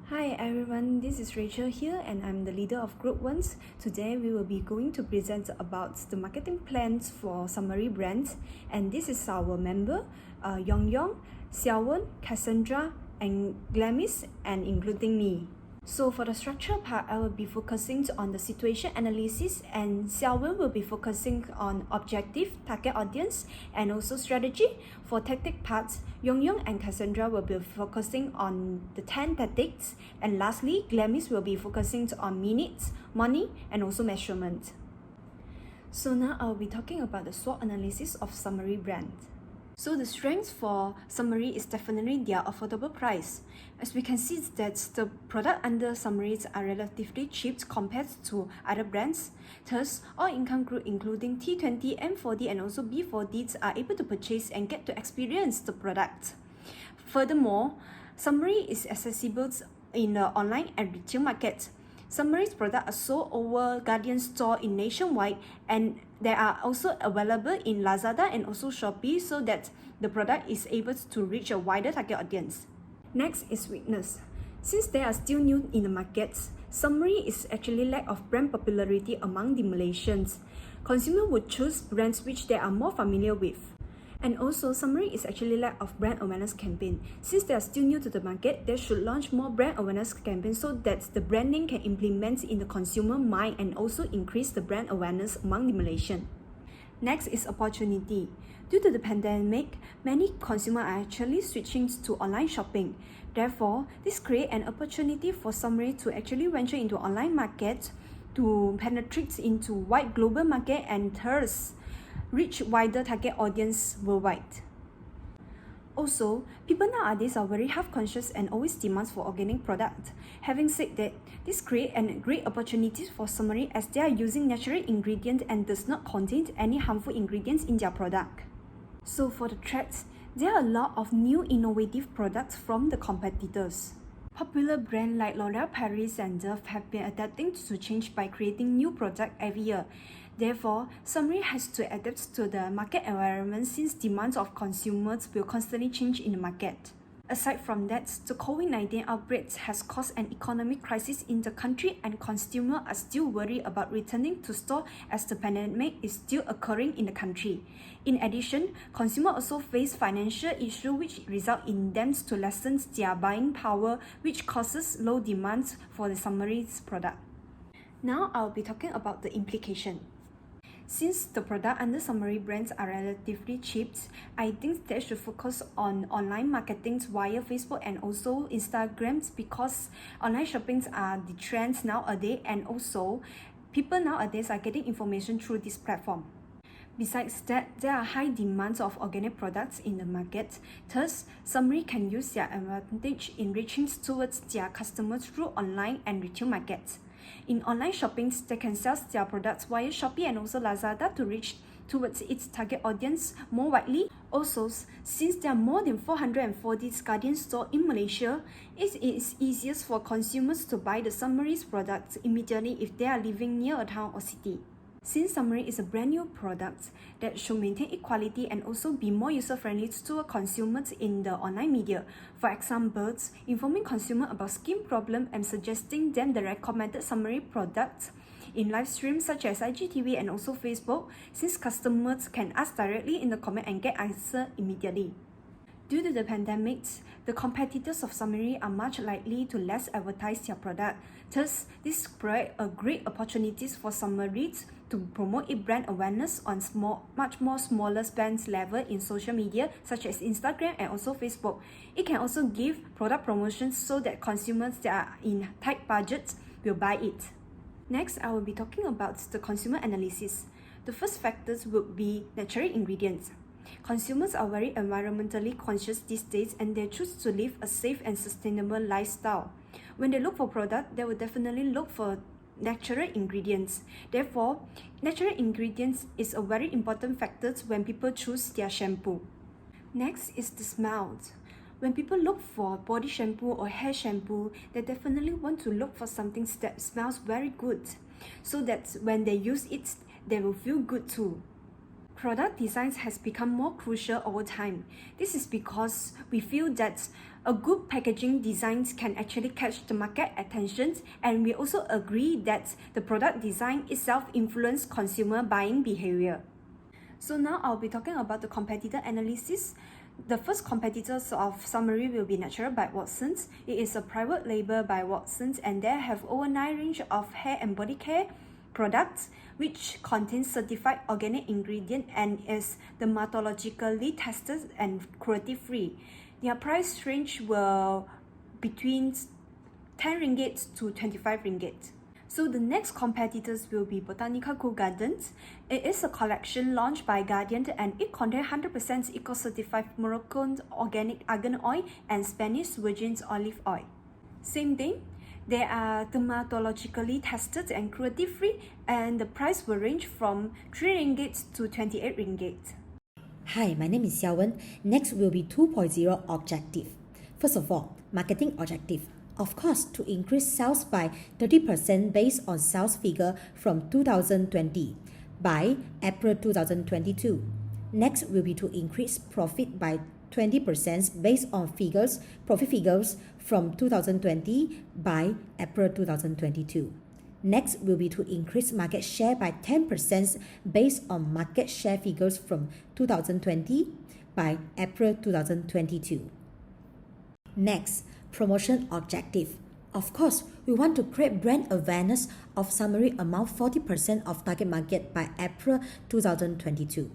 Hi everyone, this is Rachel here and I'm the leader of Group 1. Today we will be going to present about the marketing plans for Summary brands, and this is our member Yong Yong, Xiaowen, Cassandra and Glamis, and including me. So for the structure part, I will be focusing on the situation analysis, and Xiaowen will be focusing on objective, target audience, and also strategy. For tactic parts, Yong Yong and Cassandra will be focusing on the 10 tactics, and lastly, Glamis will be focusing on minutes, money, and also measurement. So now I'll be talking about the SWOT analysis of Summary brand. So the strength for Summary is definitely their affordable price. As we can see that the product under Summaries are relatively cheap compared to other brands. Thus, all income group including T20, M40 and also B40s are able to purchase and get to experience the product. Furthermore, Summary is accessible in the online and retail market. Summary's products are sold over Guardian store in nationwide, and they are also available in Lazada and also Shopee, so that the product is able to reach a wider target audience. Next is weakness. Since they are still new in the markets, Summary is actually lack of brand popularity among the Malaysians. Consumers would choose brands which they are more familiar with. And also, Summary is actually lack of brand awareness campaign. Since they are still new to the market, they should launch more brand awareness campaigns so that the branding can implement in the consumer mind and also increase the brand awareness among the Malaysian. Next is opportunity. Due to the pandemic, many consumers are actually switching to online shopping. Therefore, this creates an opportunity for Summary to actually venture into online market to penetrate into wide global market and thus reach wider target audience worldwide. Also, people nowadays are very health conscious and always demand for organic product. Having said that, this creates a great opportunity for Summary as they are using natural ingredients and does not contain any harmful ingredients in their product. So for the threats, there are a lot of new innovative products from the competitors. Popular brands like L'Oreal Paris and Dove have been adapting to change by creating new products every year. Therefore, Summary has to adapt to the market environment since demands of consumers will constantly change in the market. Aside from that, the COVID-19 outbreak has caused an economic crisis in the country, and consumers are still worried about returning to store as the pandemic is still occurring in the country. In addition, consumers also face financial issues which result in them to lessen their buying power, which causes low demand for the Summary's product. Now I'll be talking about the implication. Since the product under Summary brands are relatively cheap, I think they should focus on online marketing via Facebook and also Instagram, because online shoppings are the trends nowadays, and also people nowadays are getting information through this platform. Besides that, there are high demands of organic products in the market. Thus, Summary can use their advantage in reaching towards their customers through online and retail markets. In online shopping, they can sell their products via Shopee and also Lazada to reach towards its target audience more widely. Also, since there are more than 440 Guardian stores in Malaysia, it is easiest for consumers to buy the Summary's products immediately if they are living near a town or city. Since Summary is a brand new product that should maintain equality and also be more user-friendly to consumers in the online media. For example, informing consumers about skin problems and suggesting them the recommended Summary products in live streams such as IGTV and also Facebook, since customers can ask directly in the comment and get answer immediately. Due to the pandemic, the competitors of Summary are much likely to less advertise their product. Thus, this provides a great opportunities for Summary to promote its brand awareness on much more smaller spend level in social media such as Instagram and also Facebook. It can also give product promotions so that consumers that are in tight budgets will buy it. Next, I will be talking about the consumer analysis. The first factors would be natural ingredients. Consumers are very environmentally conscious these days, and they choose to live a safe and sustainable lifestyle. When they look for products, they will definitely look for natural ingredients. Therefore, natural ingredients is a very important factor when people choose their shampoo. Next is the smell. When people look for body shampoo or hair shampoo, they definitely want to look for something that smells very good, so that when they use it, they will feel good too. Product designs has become more crucial over time. This is because we feel that A good packaging designs can actually catch the market attention, and we also agree that the product design itself influences consumer buying behavior. So now I'll be talking about the competitor analysis. The first competitors of Summary will be Natural by Watsons. It is a private label by Watsons, and they have over 9 range of hair and body care products which contains certified organic ingredient and is dermatologically tested and cruelty free. Their price range will between 10 ringgit to 25 ringgit. So the next competitors will be Botanica Cool Gardens. It is a collection launched by Guardian and it contains 100% eco-certified Moroccan organic argan oil and Spanish virgin olive oil. Same thing, they are dermatologically tested and cruelty-free, and the price will range from 3 ringgit to 28 ringgit. Hi, my name is Xiaowen. Next will be 2.0 objective. First of all, marketing objective. Of course, to increase sales by 30% based on sales figure from 2020 by April 2022. Next will be to increase profit by 20% based on profit figures from 2020 by April 2022. Next will be to increase market share by 10% based on market share figures from 2020 by April 2022. Next, promotion objective. Of course, we want to create brand awareness of Summary among 40% of target market by April 2022.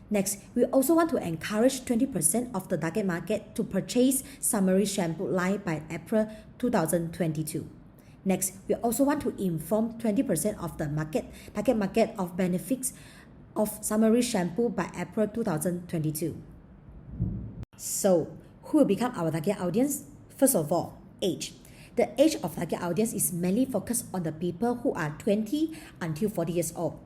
Next, we also want to encourage 20% of the target market to purchase Summary shampoo line by April 2022. Next, we also want to inform 20% of the target market of benefits of Summary shampoo by April 2022. So, who will become our target audience? First of all, age. The age of target audience is mainly focused on the people who are 20 until 40 years old.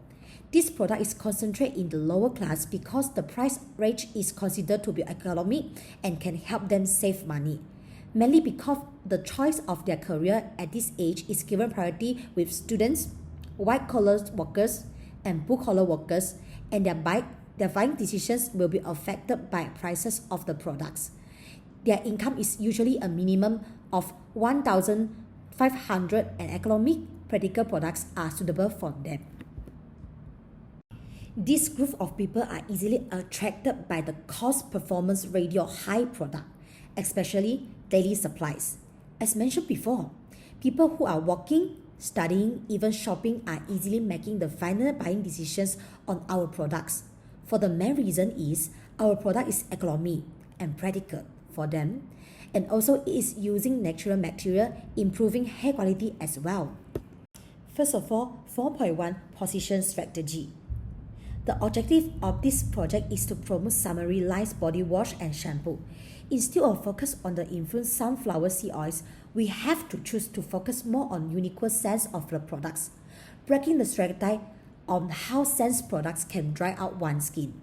This product is concentrated in the lower class because the price range is considered to be economic and can help them save money. Mainly because the choice of their career at this age is given priority with students, white-collar workers, and blue-collar workers, and their buying decisions will be affected by prices of the products. Their income is usually a minimum of 1,500 and economic practical products are suitable for them. This group of people are easily attracted by the cost-performance ratio high product, especially daily supplies. As mentioned before, people who are working, studying, even shopping are easily making the final buying decisions on our products. For the main reason is our product is economic and practical for them, and also it is using natural material, improving hair quality as well. First of all, 4.1 position strategy. The objective of this project is to promote Summary Line's body wash and shampoo. Instead of focus on the influence sunflower seed oils, we have to choose to focus more on unique scents of the products, breaking the stereotype on how scents products can dry out one's skin.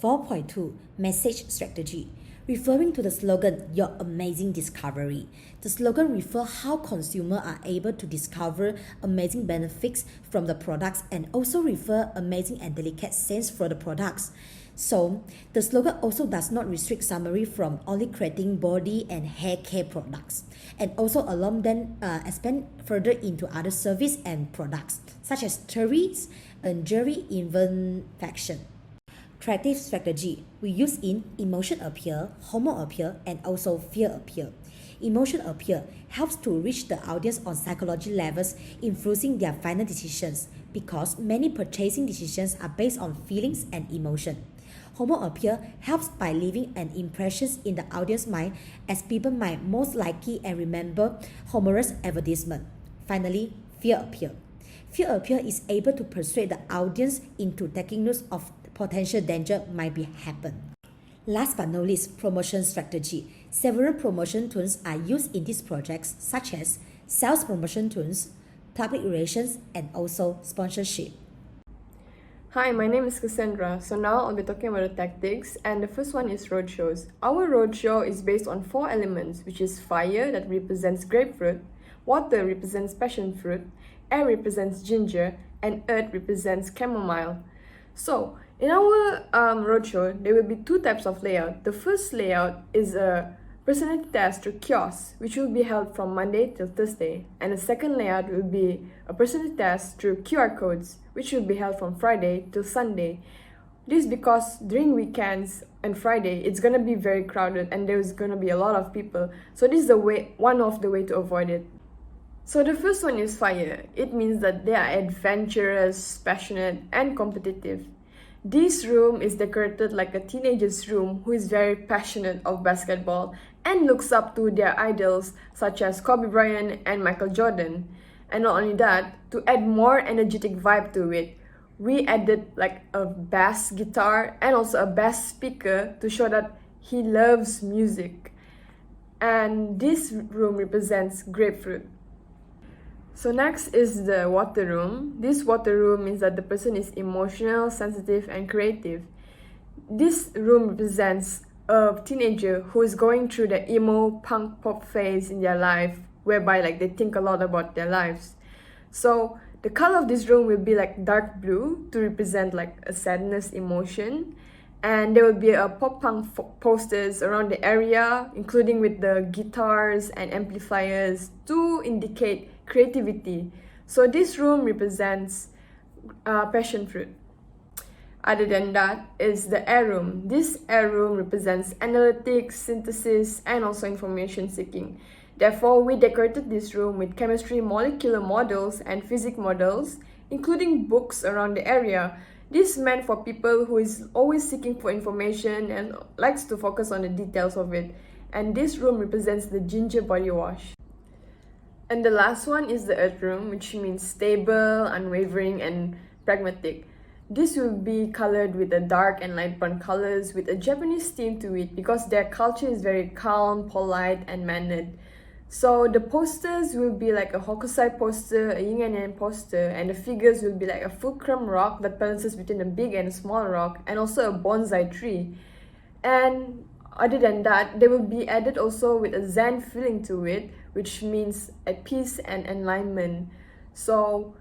4.2 Message strategy. Referring to the slogan, Your Amazing Discovery. The slogan refers how consumers are able to discover amazing benefits from the products and also refer amazing and delicate scents for the products. So, the slogan also does not restrict Summary from only creating body and hair care products, and also allow them expand further into other service and products, such as toys and jewelry fashion. Creative strategy we use in emotion appeal, hormone appeal, and also fear appeal. Emotion appeal helps to reach the audience on psychology levels, influencing their final decisions because many purchasing decisions are based on feelings and emotion. Hormone appeal helps by leaving an impression in the audience mind as people might most likely and remember humorous advertisement. Finally, fear appeal. Fear appeal is able to persuade the audience into taking note of potential danger might be happen. Last but not least, promotion strategy. Several promotion tools are used in these projects, such as sales promotion tools, public relations, and also sponsorship. Hi, my name is Cassandra. So now I'll be talking about the tactics, and the first one is roadshows. Our roadshow is based on 4 elements, which is fire that represents grapefruit, water represents passion fruit, air represents ginger, and earth represents chamomile. So, in our roadshow, there will be 2 types of layout. The first layout is a personality test through kiosks, which will be held from Monday till Thursday, and the second layout will be a personality test through QR codes, which will be held from Friday till Sunday. This because during weekends and Friday, it's gonna be very crowded and there's gonna be a lot of people. So this is one of the way to avoid it. So the first one is fire. It means that they are adventurous, passionate, and competitive. This room is decorated like a teenager's room who is very passionate of basketball and looks up to their idols such as Kobe Bryant and Michael Jordan. And not only that, to add more energetic vibe to it, we added like a bass guitar and also a bass speaker to show that he loves music. And this room represents grapefruit. So next is the water room. This water room means that the person is emotional, sensitive, and creative. This room represents a teenager who is going through the emo punk pop phase in their life, whereby like they think a lot about their lives. So the color of this room will be like dark blue to represent like a sadness emotion, and there will be a pop punk posters around the area, including with the guitars and amplifiers to indicate creativity. So this room represents passion fruit. Other than that is the air room. This air room represents analytics, synthesis, and also information seeking. Therefore, we decorated this room with chemistry molecular models and physics models, including books around the area. This is meant for people who is always seeking for information and likes to focus on the details of it. And this room represents the ginger body wash. And the last one is the earth room, which means stable, unwavering, and pragmatic. This will be colored with the dark and light brown colors with a Japanese theme to it because their culture is very calm, polite, and mannered. So the posters will be like a Hokusai poster, a yin and yang poster, and the figures will be like a fulcrum rock that balances between a big and a small rock, and also a bonsai tree. And other than that, they will be added also with a Zen feeling to it, which means at peace and alignment. So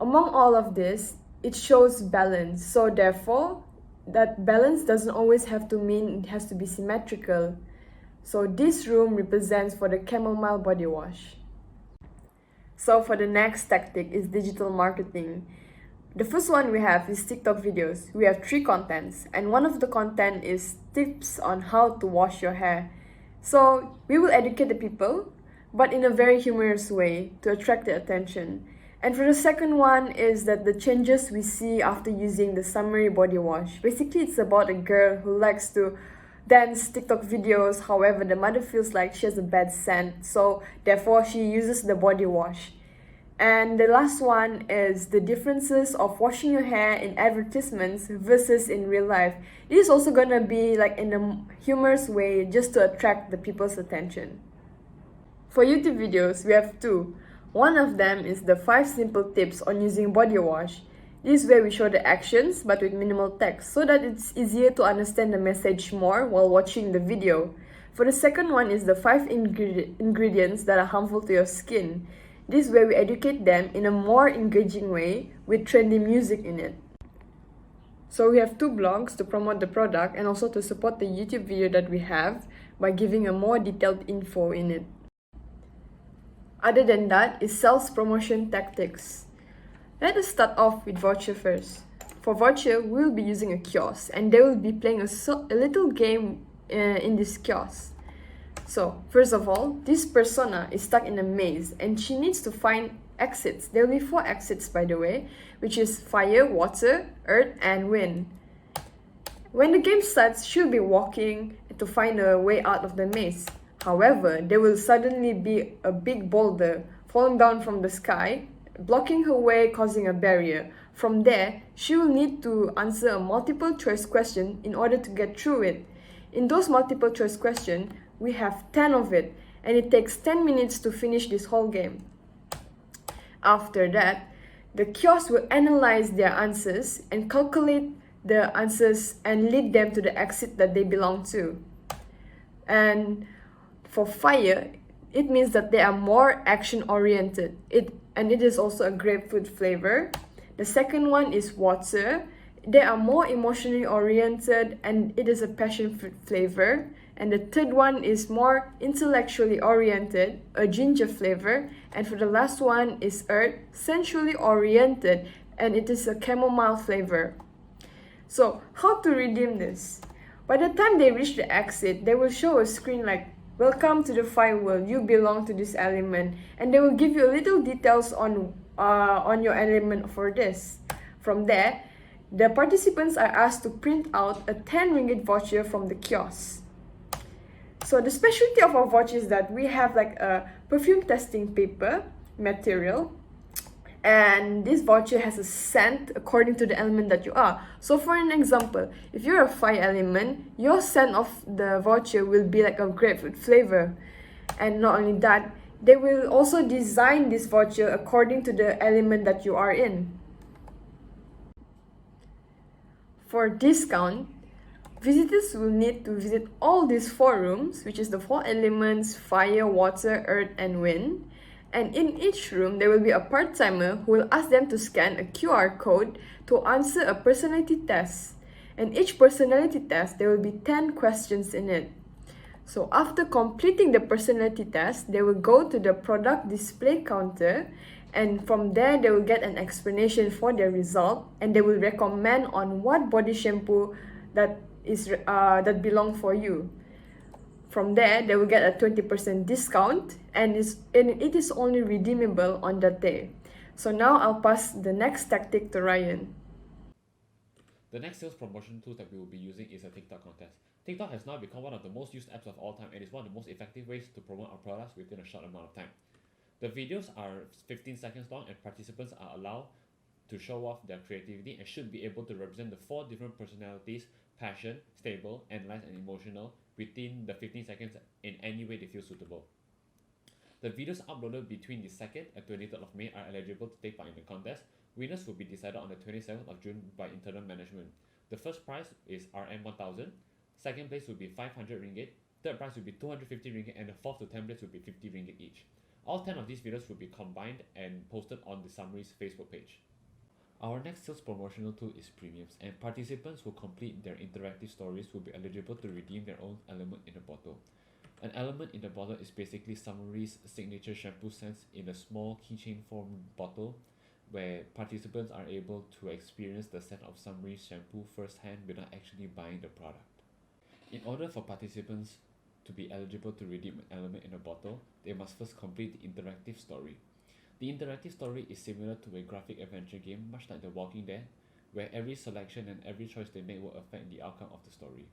among all of this, it shows balance. So therefore, that balance doesn't always have to mean it has to be symmetrical. So this room represents for the chamomile body wash. So for the next tactic is digital marketing. The first one we have is TikTok videos. We have 3 contents, and one of the content is tips on how to wash your hair. So we will educate the people, but in a very humorous way to attract their attention. And for the second one is that the changes we see after using the summary body wash. Basically, it's about a girl who likes to dance TikTok videos, however, the mother feels like she has a bad scent, so therefore she uses the body wash. And the last one is the differences of washing your hair in advertisements versus in real life. This is also gonna be like in a humorous way just to attract the people's attention. For YouTube videos, we have 2. One of them is the 5 simple tips on using body wash. This is where we show the actions but with minimal text so that it's easier to understand the message more while watching the video. For the second one is the 5 ingredients that are harmful to your skin. This is where we educate them in a more engaging way with trendy music in it. So we have 2 blogs to promote the product and also to support the YouTube video that we have by giving a more detailed info in it. Other than that is sales promotion tactics. Let us start off with voucher first. For voucher, we'll be using a kiosk and they will be playing a little game in this kiosk. So, first of all, this persona is stuck in a maze and she needs to find exits. There will be 4 exits, by the way, which is fire, water, earth, and wind. When the game starts, she'll be walking to find a way out of the maze. However, there will suddenly be a big boulder falling down from the sky, blocking her way, causing a barrier. From there, she will need to answer a multiple choice question in order to get through it. In those multiple choice questions, we have 10 of it, and it takes 10 minutes to finish this whole game. After that, the kiosk will analyze their answers and calculate the answers and lead them to the exit that they belong to. And for fire, it means that they are more action-oriented. It is also a grapefruit flavor. The second one is water. They are more emotionally oriented and it is a passion fruit flavor. And the third one is more intellectually oriented, a ginger flavor. And for the last one is earth, sensually oriented, and it is a chamomile flavor. So how to redeem this? By the time they reach the exit, they will show a screen like, "Welcome to the fire world, you belong to this element." And they will give you little details on your element for this. From there, the participants are asked to print out a 10 ringgit voucher from the kiosk. So the specialty of our voucher is that we have like a perfume testing paper material, and this voucher has a scent according to the element that you are. So for an example, if you're a fire element, your scent of the voucher will be like a grapefruit flavor. And not only that, they will also design this voucher according to the element that you are in. For discount, visitors will need to visit all these 4 rooms, which is the 4 elements: fire, water, earth, and wind. And in each room, there will be a part-timer who will ask them to scan a QR code to answer a personality test. And each personality test, there will be 10 questions in it. So after completing the personality test, they will go to the product display counter, and from there they will get an explanation for their result, and they will recommend on what body shampoo that belong for you. From there, they will get a 20% discount, and it is only redeemable on that day. So now I'll pass the next tactic to Ryan. The next sales promotion tool that we will be using is a TikTok contest. TikTok has now become one of the most used apps of all time and is one of the most effective ways to promote our products within a short amount of time. The videos are 15 seconds long, and participants are allowed to show off their creativity and should be able to represent the 4 different personalities: passion, stable, analyzed, and emotional within the 15 seconds in any way they feel suitable. The videos uploaded between the 2nd and 23rd of May are eligible to take part in the contest. Winners will be decided on the 27th of June by internal management. The first prize is RM1000, second place will be 500 ringgit, third prize will be 250 ringgit, and the 4th to 10th place will be 50 ringgit each. All 10 of these videos will be combined and posted on the Summary's Facebook page. Our next sales promotional tool is Premiums, and participants who complete their interactive stories will be eligible to redeem their own element in a bottle. An element in the bottle is basically Summary's signature shampoo scents in a small keychain form bottle, where participants are able to experience the scent of Summary's shampoo firsthand without actually buying the product. In order for participants to be eligible to redeem an element in a bottle, they must first complete the interactive story. The interactive story is similar to a graphic adventure game, much like The Walking Dead, where every selection and every choice they make will affect the outcome of the story.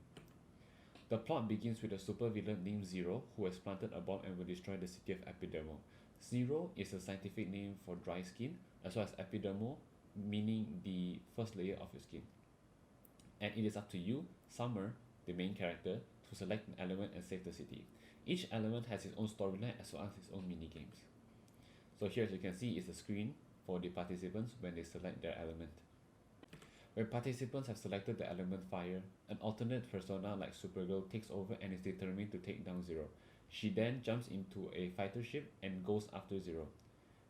The plot begins with a supervillain named Zero, who has planted a bomb and will destroy the city of Epidermal. Zero is a scientific name for dry skin, as well as epidermal, meaning the first layer of your skin. And it is up to you, Summer, the main character, to select an element and save the city. Each element has its own storyline as well as its own mini-games. So here, as you can see, is a screen for the participants when they select their element. When participants have selected the element fire, an alternate persona like Supergirl takes over and is determined to take down Zero. She then jumps into a fighter ship and goes after Zero.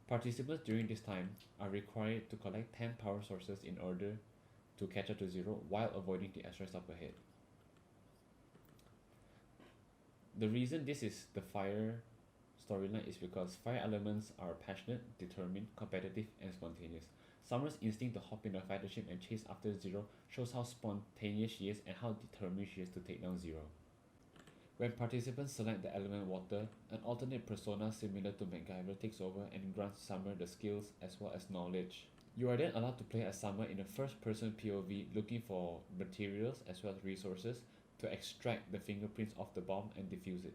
Participants during this time are required to collect 10 power sources in order to catch up to Zero while avoiding the asteroids up ahead. The reason this is the fire storyline is because fire elements are passionate, determined, competitive, and spontaneous. Summer's instinct to hop in a fighter ship and chase after Zero shows how spontaneous she is and how determined she is to take down Zero. When participants select the element water, an alternate persona similar to MacGyver takes over and grants Summer the skills as well as knowledge. You are then allowed to play as Summer in a first-person POV, looking for materials as well as resources to extract the fingerprints of the bomb and defuse it.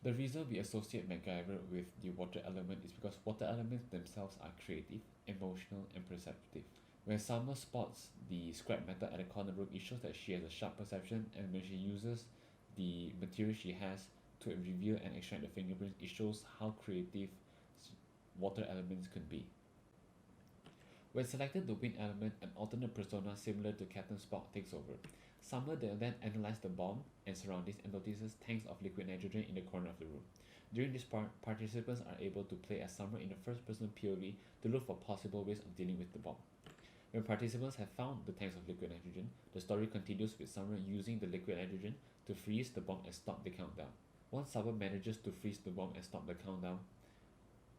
The reason we associate MacGyver with the water element is because water elements themselves are creative, emotional, and perceptive. When Summer spots the scrap metal at the corner room, it shows that she has a sharp perception, and when she uses the material she has to reveal and extract the fingerprints, it shows how creative water elements can be. When selected the wind element, an alternate persona similar to Captain Spock takes over. Summer then analyzes the bomb and surroundings and notices tanks of liquid nitrogen in the corner of the room. During this part, participants are able to play as Summer in a first-person POV to look for possible ways of dealing with the bomb. When participants have found the tanks of liquid nitrogen, the story continues with Summer using the liquid nitrogen to freeze the bomb and stop the countdown. Once Summer manages to freeze the bomb and stop the countdown,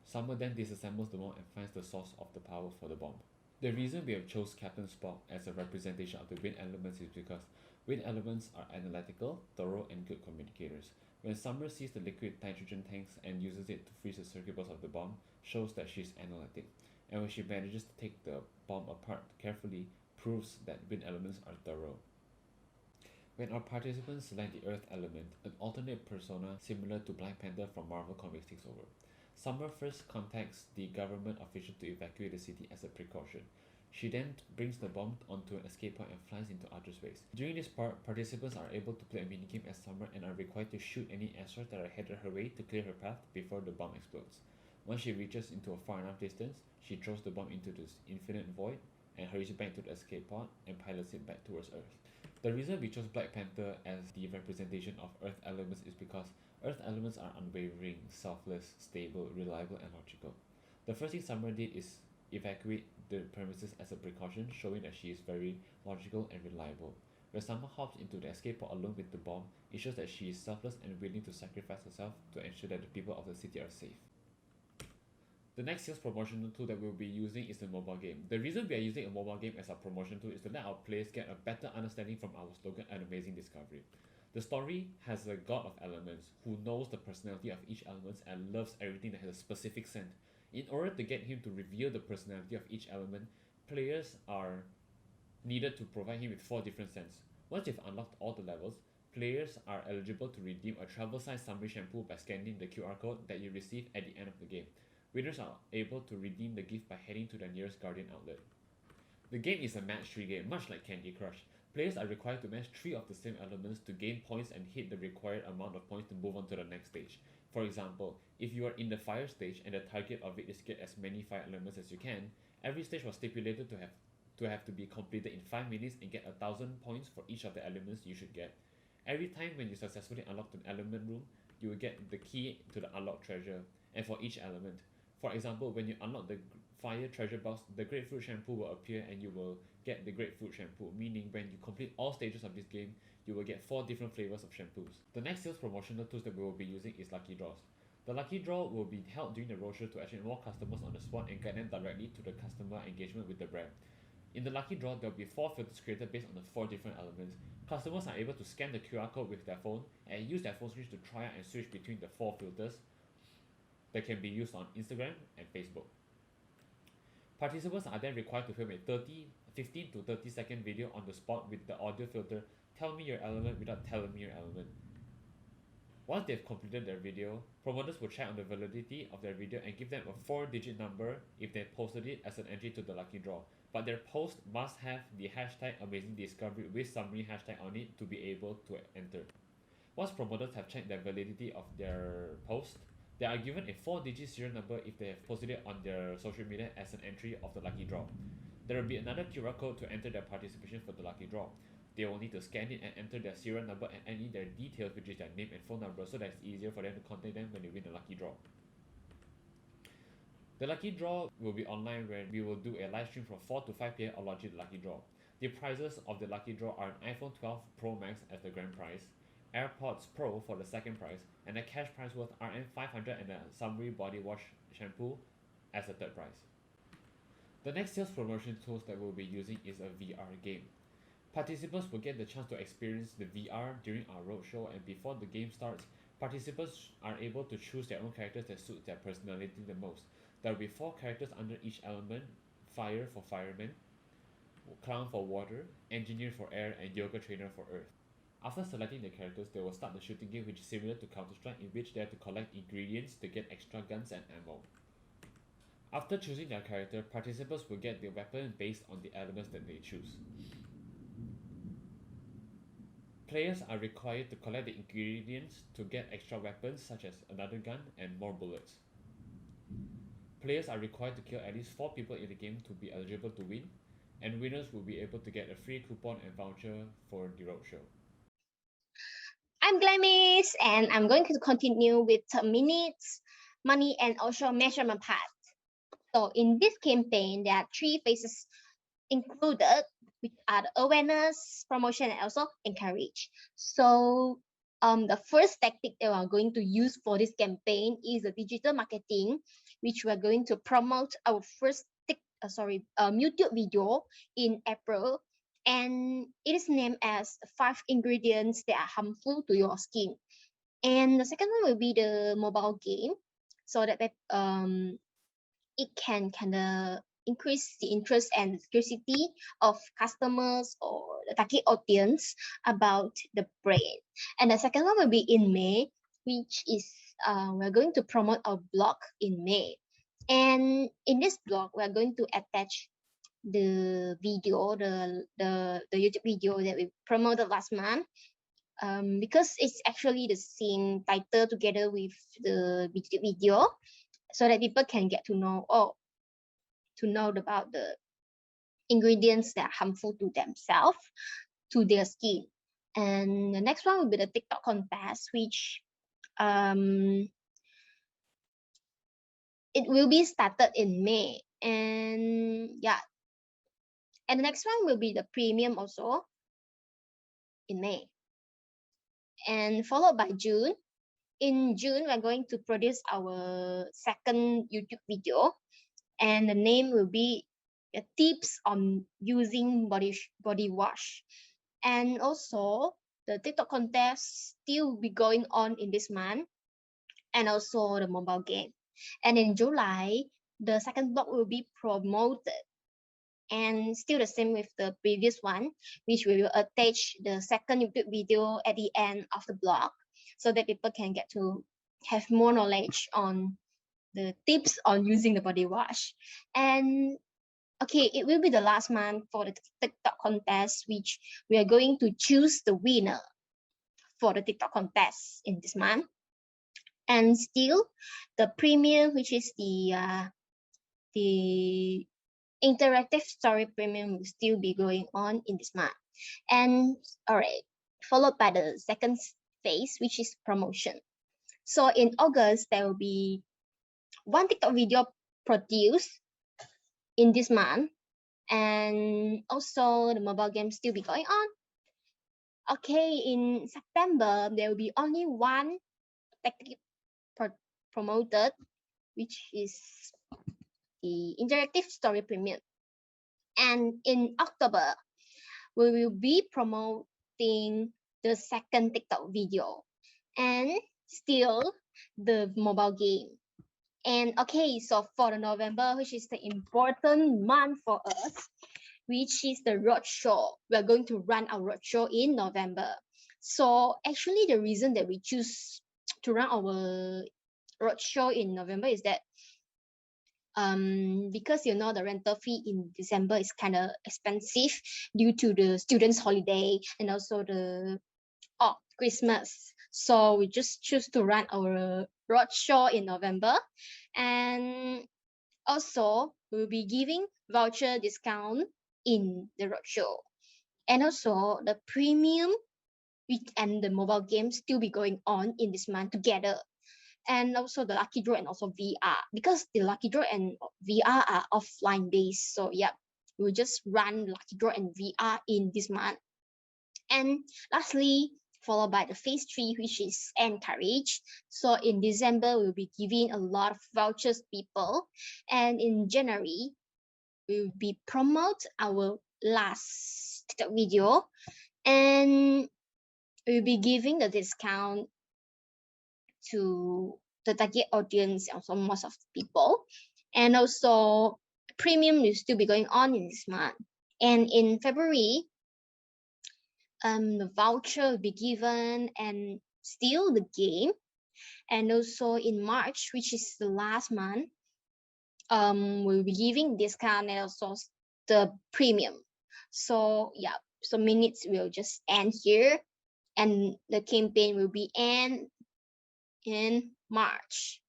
Summer then disassembles the bomb and finds the source of the power for the bomb. The reason we have chose Captain Spock as a representation of the wind elements is because wind elements are analytical, thorough, and good communicators. When Summer sees the liquid nitrogen tanks and uses it to freeze the circuit boards of the bomb, shows that she's analytic. And when she manages to take the bomb apart carefully, proves that wind elements are thorough. When our participants select the Earth element, an alternate persona similar to Black Panther from Marvel Comics takes over. Summer first contacts the government official to evacuate the city as a precaution. She then brings the bomb onto an escape point and flies into outer space. During this part, participants are able to play a minigame as Summer and are required to shoot any asteroids that are headed her way to clear her path before the bomb explodes. Once she reaches into a far enough distance, she throws the bomb into this infinite void and hurries back to the escape pod and pilots it back towards Earth. The reason we chose Black Panther as the representation of Earth elements is because Earth elements are unwavering, selfless, stable, reliable, and logical. The first thing Summer did is evacuate the premises as a precaution, showing that she is very logical and reliable. When Summer hops into the escape pod alone with the bomb, it shows that she is selfless and willing to sacrifice herself to ensure that the people of the city are safe. The next sales promotional tool that we'll be using is the mobile game. The reason we are using a mobile game as our promotion tool is to let our players get a better understanding from our slogan, An Amazing Discovery. The story has a god of elements who knows the personality of each element and loves everything that has a specific scent. In order to get him to reveal the personality of each element, players are needed to provide him with 4 different scents. Once you've unlocked all the levels, players are eligible to redeem a travel-sized summary shampoo by scanning the QR code that you receive at the end of the game. Winners are able to redeem the gift by heading to their nearest Guardian outlet. The game is a match 3 game, much like Candy Crush. Players are required to match 3 of the same elements to gain points and hit the required amount of points to move on to the next stage. For example, if you are in the fire stage and the target of it is to get as many fire elements as you can, every stage was stipulated to have to be completed in 5 minutes and get 1,000 points for each of the elements you should get. Every time when you successfully unlock an element room, you will get the key to the unlocked treasure, and for each element. For example, when you unlock the fire treasure box, the grapefruit shampoo will appear and you will get the grapefruit shampoo, meaning when you complete all stages of this game, you will get 4 different flavors of shampoos. The next sales promotional tools that we will be using is Lucky Draws. The Lucky Draw will be held during the roadshow to attract more customers on the spot and guide them directly to the customer engagement with the brand. In the Lucky Draw, there will be 4 filters created based on the 4 different elements. Customers are able to scan the QR code with their phone and use their phone screens to try out and switch between the 4 filters that can be used on Instagram and Facebook. Participants are then required to film a 15 to 30 second video on the spot with the audio filter, tell me your element without telling me your element. Once they've completed their video, promoters will check on the validity of their video and give them a 4-digit number if they posted it as an entry to the Lucky Draw. But their post must have the hashtag AmazingDiscovery with summary hashtag on it to be able to enter. Once promoters have checked the validity of their post, they are given a 4-digit serial number if they have posted it on their social media as an entry of the Lucky Draw. There will be another QR code to enter their participation for the Lucky Draw. They will need to scan it and enter their serial number and enter their details, which is their name and phone number, so that it's easier for them to contact them when they win the Lucky Draw. The Lucky Draw will be online when we will do a live stream from 4 to 5 PM on launching the Lucky Draw. The prizes of the Lucky Draw are an iPhone 12 Pro Max as the grand prize, AirPods Pro for the second prize, and a cash prize worth RM500 and a Summary Body Wash Shampoo as the third prize. The next sales promotion tools that we'll be using is a VR game. Participants will get the chance to experience the VR during our roadshow, and before the game starts, participants are able to choose their own characters that suit their personality the most. There will be 4 characters under each element: fire for fireman, clown for water, engineer for air, and yoga trainer for earth. After selecting the characters, they will start the shooting game, which is similar to Counter-Strike, in which they have to collect ingredients to get extra guns and ammo. After choosing their character, participants will get their weapon based on the elements that they choose. Players are required to collect the ingredients to get extra weapons such as another gun and more bullets. Players are required to kill at least 4 people in the game to be eligible to win, and winners will be able to get a free coupon and voucher for the roadshow. I'm Glamis, and I'm going to continue with minutes, money, and also measurement part. So in this campaign, there are 3 phases included, which are the awareness, promotion, and also encourage. So the first tactic that we are going to use for this campaign is the digital marketing, which we are going to promote our first YouTube video in April, and it is named as 5 ingredients that are harmful to your skin. And the second one will be the mobile game, so that it can kind of increase the interest and curiosity of customers or the target audience about the brand. And the second one will be in May, which is we're going to promote our blog in May. And in this blog, we're going to attach the video, the YouTube video that we promoted last month, because it's actually the same title together with the video, so that people can get to know about the ingredients that are harmful to themselves, to their skin. And the next one will be the TikTok contest, which it will be started in May. And yeah, and the next one will be the premium also in May, and followed by June. In June, we're going to produce our second YouTube video, and the name will be tips on using body wash. And also the TikTok contest still be going on in this month, and also the mobile game. And in July, the second blog will be promoted, and still the same with the previous one, which we will attach the second YouTube video at the end of the blog, so that people can get to have more knowledge on the tips on using the body wash. And okay, it will be the last month for the TikTok contest, which we are going to choose the winner for the TikTok contest in this month. And still the premium, which is the interactive story premium, will still be going on in this month. And all right, followed by the second phase, which is promotion. So in August, there will be one TikTok video produced in this month, and also the mobile game still be going on. Okay, in September, there will be only one tactic promoted, which is the interactive story premium. And in October, we will be promoting the second TikTok video, and still the mobile game. And okay, so for the November, which is the important month for us, which is the roadshow. We're going to run our roadshow in November. So actually, the reason that we choose to run our roadshow in November is that because the rental fee in December is kind of expensive due to the students' holiday and also the Christmas. So we just choose to run our roadshow in November, and also we'll be giving voucher discount in the roadshow. And also the premium and the mobile games still be going on in this month together. And also the lucky draw and also VR, because the lucky draw and VR are offline based. So yeah, we'll just run lucky draw and VR in this month. And lastly, followed by the phase 3, which is encourage. So in December, we'll be giving a lot of vouchers to people. And in January, we'll be promote our last TikTok video, and we'll be giving the discount to the target audience, also most of the people. And also premium will still be going on in this month. And in February, the voucher will be given, and still the game. And also in March, which is the last month, we'll be giving discount and also the premium. So yeah, so minutes will just end here, and the campaign will be end in March.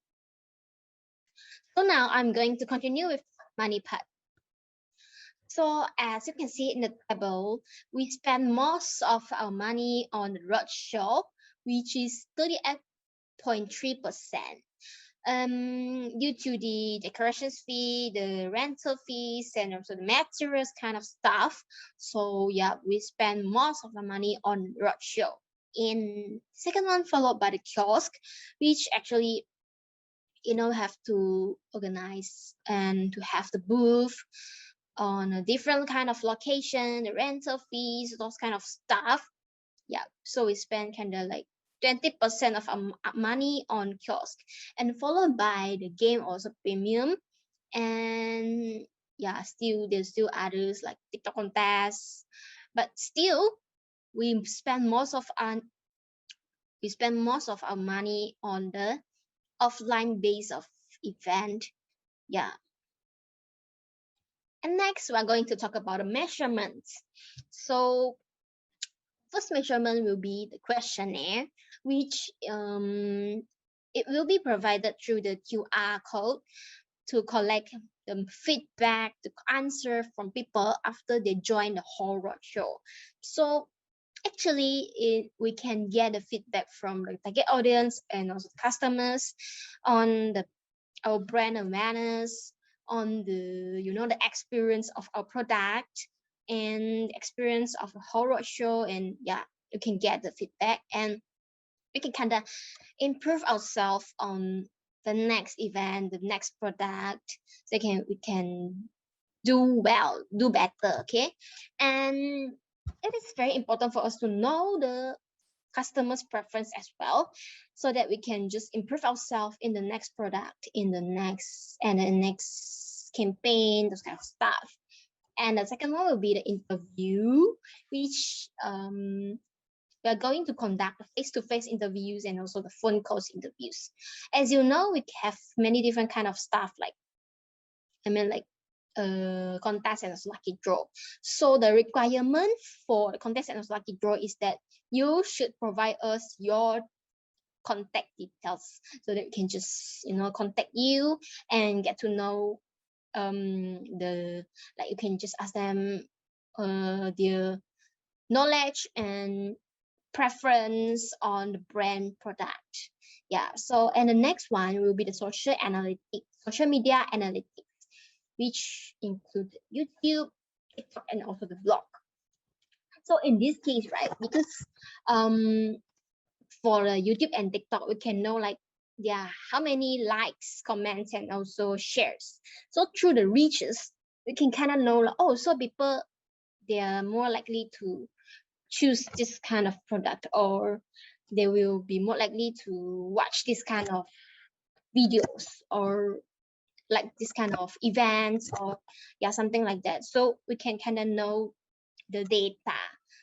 So now I'm going to continue with money part. So as you can see in the table, we spend most of our money on the roadshow, which is 38.3%. due to the decorations fee, the rental fees, and also the materials kind of stuff. So yeah, we spend most of the money on roadshow. In second one, followed by the kiosk, which actually have to organize and to have the booth on a different kind of location, the rental fees, those kind of stuff. Yeah, so we spend kind of like 20% of our money on kiosk, and followed by the game also premium. And yeah, there's still others like TikTok contests, but still we spend most of our money on the offline base of event. Yeah. And next we're going to talk about the measurements. So first measurement will be the questionnaire, which it will be provided through the QR code to collect the feedback, the answer from people after they join the whole roadshow. So actually, we can get the feedback from the target audience and also customers on our brand awareness, on the experience of our product and experience of the whole roadshow. And yeah, you can get the feedback, and we can kind of improve ourselves on the next event, the next product. So we can do better. Okay. And it is very important for us to know the customers preference as well, so that we can just improve ourselves in the next product, in the next campaign, those kind of stuff. And the second one will be the interview, which we are going to conduct face-to-face interviews and also the phone calls interviews. As you know, we have many different kind of stuff, like contest and also lucky draw. So the requirement for the contest and also lucky draw is that you should provide us your contact details, so that we can just contact you and get to know you can just ask them their knowledge and preference on the brand product. Yeah. So, and the next one will be the social media analytics, which include YouTube, TikTok, and also the blog. So in this case, right, because for YouTube and TikTok, we can know like how many likes, comments, and also shares. So through the reaches, we can kind of know like, so people, they are more likely to choose this kind of product, or they will be more likely to watch this kind of videos, or like this kind of events, or something like that. So we can kind of know the data.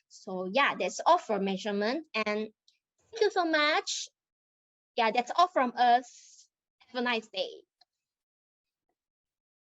So yeah, that's all for measurement. And thank you so much. Yeah, that's all from us. Have a nice day.